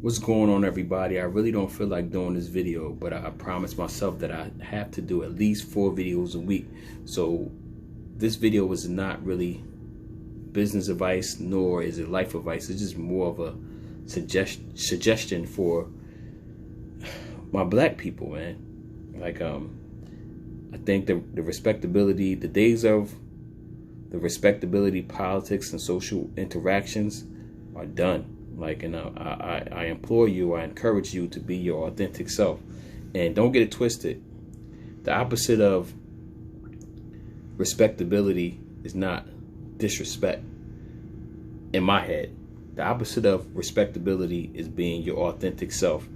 What's going on, everybody? I really don't feel like doing this video, but I promised myself that I have to do at least 4 videos a week. So this video is not really business advice, nor is it life advice. It's just more of a suggestion for my black people, man. Like, I think the respectability, the days of the respectability, politics, and social interactions are done. Like, and I implore you, I encourage you to be your authentic self. And don't get it twisted. The opposite of respectability is not disrespect. In my head, the opposite of respectability is being your authentic self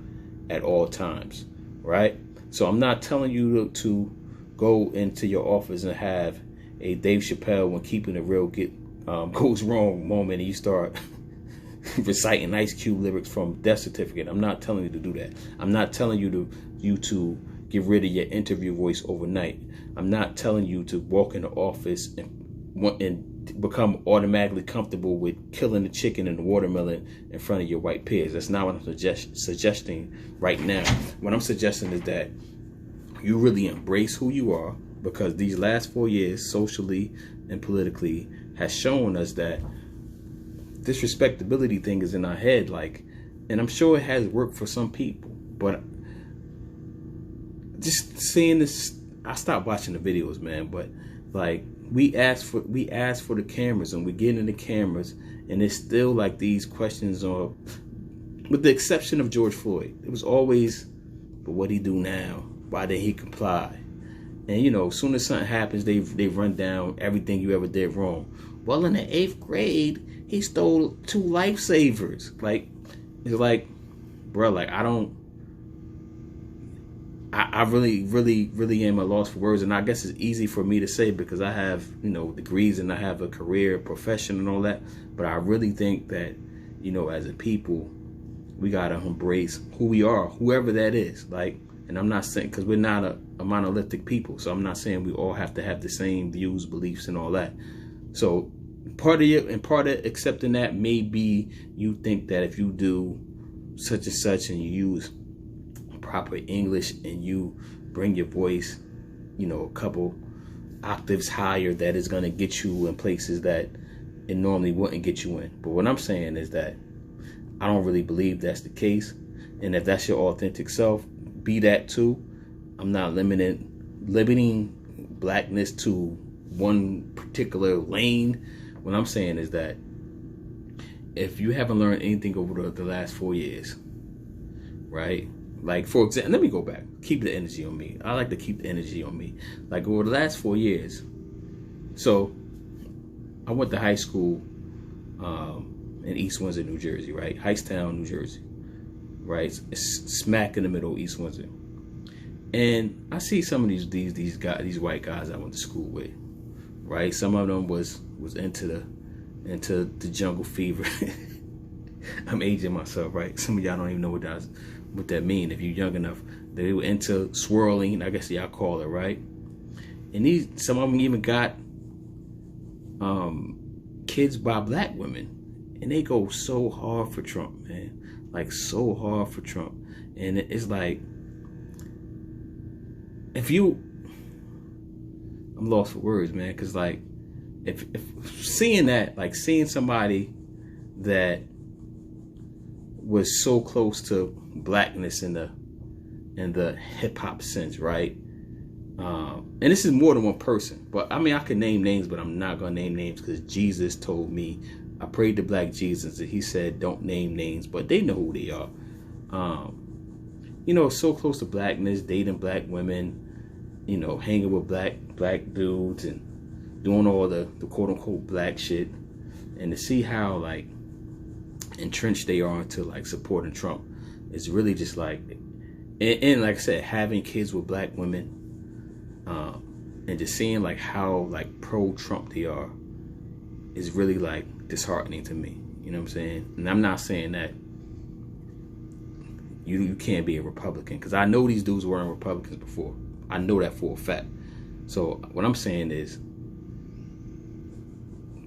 at all times, right? So I'm not telling you to go into your office and have a Dave Chappelle when keeping it real goes wrong moment and you start reciting Ice Cube lyrics from Death Certificate. I'm not telling you to do that. I'm not telling you to get rid of your interview voice overnight. I'm not telling you to walk in the office and become automatically comfortable with killing the chicken and the watermelon in front of your white peers. That's not what I'm suggesting right now. What I'm suggesting is that you really embrace who you are, because these last 4 years, socially and politically, has shown us that this respectability thing is in our head, like, and I'm sure it has worked for some people, but just seeing this, I stopped watching the videos, man. But like, we asked for the cameras, and we get in the cameras, and it's still like these questions are, with the exception of George Floyd, it was always, but what'd he do now? Why didn't he comply? And you know, as soon as something happens, they run down everything you ever did wrong. Well, in the 8th grade, he stole 2 lifesavers. Like, it's like, bro, like, I really am at a loss for words. And I guess it's easy for me to say because I have, you know, degrees and I have a career, profession and all that. But I really think that, you know, as a people, we got to embrace who we are, whoever that is. Like, and I'm not saying, because we're not a monolithic people. So I'm not saying we all have to have the same views, beliefs and all that. So part of accepting that may be you think that if you do such and such and you use proper English and you bring your voice, you know, a couple octaves higher, that is going to get you in places that it normally wouldn't get you in. But what I'm saying is that I don't really believe that's the case. And if that's your authentic self, be that too. I'm not limiting blackness to one particular lane. What I'm saying is that if you haven't learned anything over the last 4 years, right? Like, for example, let me go back. Keep the energy on me. I like to keep the energy on me. Like, over the last 4 years. So, I went to high school in East Windsor, New Jersey, right? Hightstown, New Jersey, right? It's smack in the middle of East Windsor. And I see some of these white guys I went to school with, right? Some of them was into the jungle fever. I'm aging myself, right? Some of y'all don't even know what that mean. If you're young enough, they were into swirling, I guess y'all call it, right? And some of them even got kids by black women, and they go so hard for Trump, man, like so hard for Trump. And it's like, I'm lost for words, man, because like, if seeing that, like seeing somebody that was so close to blackness in the hip hop sense, right? And this is more than one person, but I mean, I could name names, but I'm not gonna name names because Jesus told me, I prayed to black Jesus, and he said, don't name names, but they know who they are. You know, so close to blackness, dating black women, you know, hanging with black dudes and doing all the quote unquote black shit, and to see how like entrenched they are into like supporting Trump is really just like, and like I said, having kids with black women, and just seeing like how like pro-Trump they are is really like disheartening to me. You know what I'm saying? And I'm not saying that you can't be a Republican, because I know these dudes weren't Republicans before. I know that for a fact. So what I'm saying is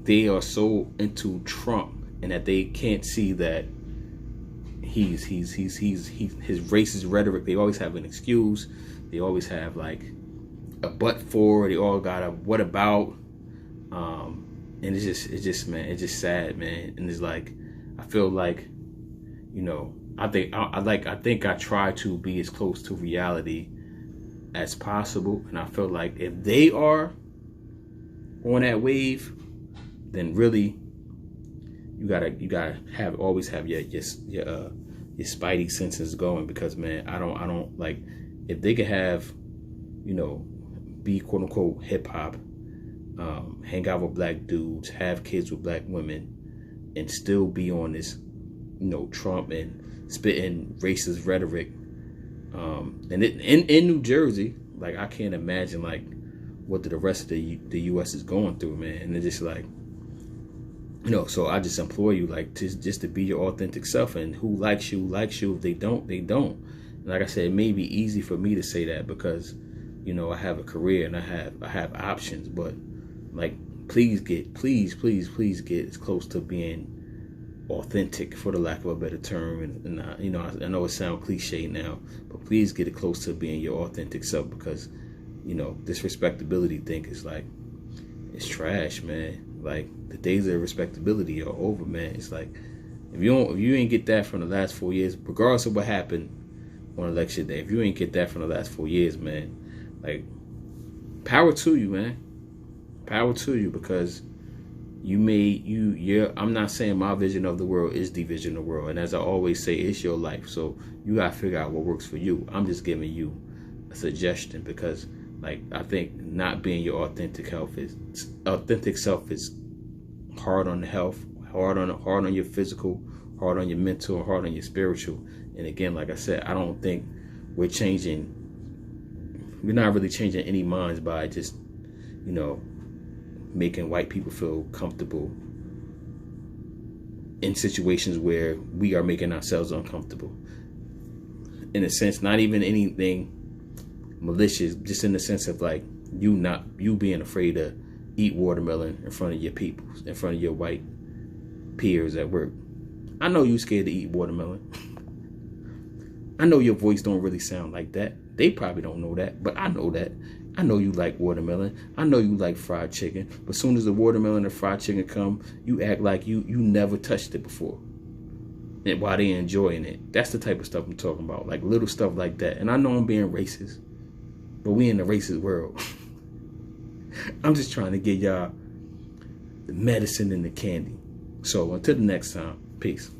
they are so into Trump, and that they can't see that his racist rhetoric. They always have an excuse. They always have like a but for. They all got a what about. And it's just man, it's just sad, man. And it's like, I feel like, you know, I think I try to be as close to reality as possible. And I feel like if they are on that wave, then really you gotta always have your spidey senses going, because man, I don't like, if they could have, you know, be quote unquote hip hop, hang out with black dudes, have kids with black women, and still be on this, you know, Trump and spitting racist rhetoric, and in New Jersey, like, I can't imagine like what the rest of the U.S. is going through, man. And it's just like, you know, so I just implore you, like, just to be your authentic self, and who likes you likes you. If they don't, they don't. And like I said, it may be easy for me to say that because, you know, I have a career and I have options, but like, please get as close to being authentic, for the lack of a better term. And you know, I know it sounds cliche now, but please get it close to being your authentic self, because, you know, this respectability thing is like, it's trash, man. Like, the days of respectability are over, man. It's like, if you ain't get that from the last 4 years, regardless of what happened on election day, if you ain't get that from the last 4 years, man, like, power to you, man. Power to you, because I'm not saying my vision of the world is the vision of the world. And as I always say, it's your life. So you got to figure out what works for you. I'm just giving you a suggestion, because like, I think not being your authentic self is hard on the health, hard on your physical, hard on your mental, hard on your spiritual. And again, like I said, I don't think we're not really changing any minds by just, you know, making white people feel comfortable in situations where we are making ourselves uncomfortable. In a sense, not even anything malicious, just in the sense of like, you being afraid to eat watermelon in front of your people, in front of your white peers at work. I know you scared to eat watermelon. I know your voice don't really sound like that. They probably don't know that, but I know that. I know you like watermelon. I know you like fried chicken. But as soon as the watermelon and fried chicken come, you act like you never touched it before. And while they enjoying it. That's the type of stuff I'm talking about. Like, little stuff like that. And I know I'm being racist, but we in the racist world. I'm just trying to get y'all the medicine and the candy. So until the next time, peace.